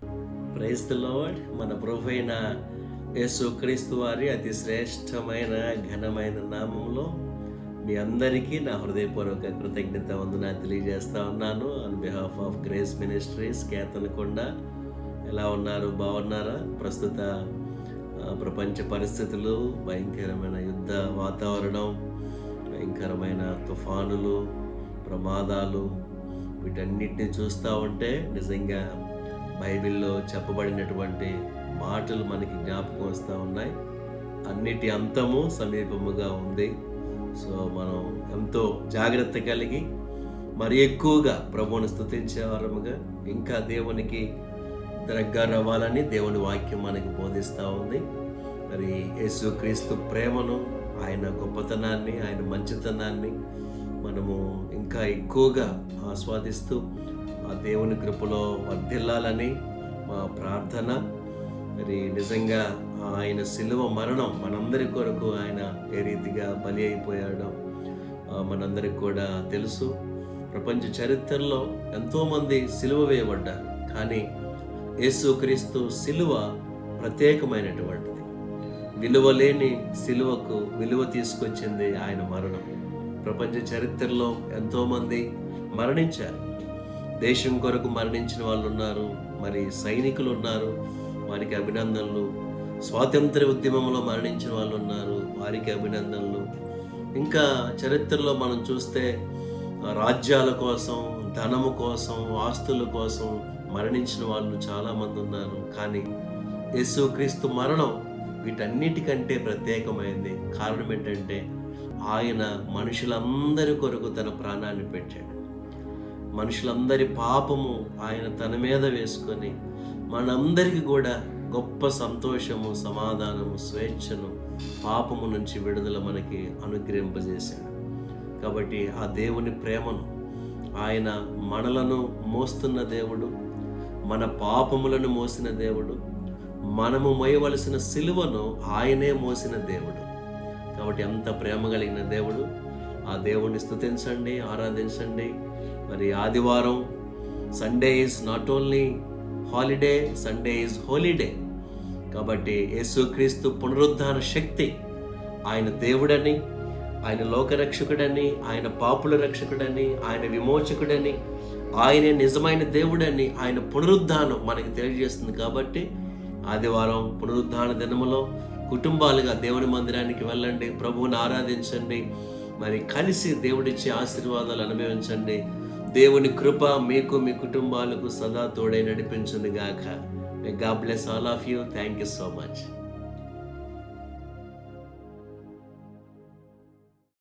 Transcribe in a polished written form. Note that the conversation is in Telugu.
Praise the lord. మన ప్రభువైన యేసుక్రీస్తు వారి అతి శ్రేష్టమైన ఘనమైన నామములో మీ అందరికీ నా హృదయపూర్వక కృతజ్ఞత వందనాలు తెలియజేస్తా ఉన్నాను. On behalf of grace ministries Ketanakonda. ఎలా ఉన్నారు? బాగున్నారా? ప్రస్తుత ప్రపంచ పరిస్థితులు, భయంకరమైన యుద్ధ వాతావరణం, భయంకరమైన తుఫానులు, ప్రమాదాలు, వీటన్నిటిని చూస్తూ ఉంటే నిజంగా బైబిల్లో చెప్పబడినటువంటి మాటలు మనకి జ్ఞాపకం వస్తూ ఉన్నాయి. అన్నిటి అంతము సమీపముగా ఉంది. సో మనం ఎంతో జాగ్రత్త కలిగి మరి ఎక్కువగా ప్రభువుని స్తుతించే వారముగా ఇంకా దేవునికి దగ్గర అవ్వాలని దేవుని వాక్యం మనకి బోధిస్తూ ఉంది. మరి యేసుక్రీస్తు ప్రేమను, ఆయన గొప్పతనాన్ని, ఆయన మంచితనాన్ని మనము ఇంకా ఎక్కువగా ఆస్వాదిస్తూ ఆ దేవుని కృపలో వర్ధిల్లాలని మా ప్రార్థన. మరి నిజంగా ఆయన సిలువ మరణం మనందరి కొరకు ఆయన ఏ రీతిగా బలి అయిపోయాడో మనందరికి కూడా తెలుసు. ప్రపంచ చరిత్రలో ఎంతోమంది సిలువ వేయబడ్డారు, కానీ యేసుక్రీస్తు సిలువ ప్రత్యేకమైనటువంటిది. విలువ లేని సిలువకు విలువ తీసుకొచ్చింది ఆయన మరణం. ప్రపంచ చరిత్రలో ఎంతోమంది మరణించారు. దేశం కొరకు మరణించిన వాళ్ళు ఉన్నారు, మరి సైనికులు ఉన్నారు, వారికి అభినందనలు. స్వాతంత్ర ఉద్యమంలో మరణించిన వాళ్ళు ఉన్నారు, వారికి అభినందనలు. ఇంకా చరిత్రలో మనం చూస్తే రాజ్యాల కోసం, ధనము కోసం, ఆస్తుల కోసం మరణించిన వాళ్ళు చాలామంది ఉన్నారు. కానీ యేసుక్రీస్తు మరణం వీటన్నిటికంటే ప్రత్యేకమైంది. కారణం ఏంటంటే ఆయన మనుషులందరి కొరకు తన ప్రాణాన్ని పెట్టాడు. మనుషులందరి పాపము ఆయన తన మీద వేసుకొని మనందరికీ కూడా గొప్ప సంతోషము, సమాధానము, స్వేచ్ఛను, పాపము నుంచి విడుదల మనకి అనుగ్రహింపజేశాడు. కాబట్టి ఆ దేవుని ప్రేమను, ఆయన మనలను మోస్తున్న దేవుడు, మన పాపములను మోసిన దేవుడు, మనము మోయవలసిన సిలువను ఆయనే మోసిన దేవుడు. కాబట్టి అంత ప్రేమ కలిగిన దేవుడు. ఆ దేవుణ్ణి స్తుతించండి, ఆరాధించండి. మరి ఆదివారం, Sunday is not only holiday, Sunday is holiday. కాబట్టి యేసుక్రీస్తు పునరుద్ధాన శక్తి, ఆయన దేవుడని, ఆయన లోకరక్షకుడని, ఆయన పాపుల రక్షకుడని, ఆయన విమోచకుడని, ఆయనే నిజమైన దేవుడని ఆయన పునరుద్ధానం మనకి తెలియజేస్తుంది. కాబట్టి ఆదివారం పునరుద్ధాన దినములో కుటుంబాలుగా దేవుని మందిరానికి వెళ్ళండి, ప్రభువుని ఆరాధించండి, మరి కలిసి దేవుడిచ్చే ఆశీర్వాదాలు అనుభవించండి. దేవుని కృప మీకు, మీ కుటుంబాలకు సదా తోడై నడిపించును గాక. May God bless all of you. Thank you so much.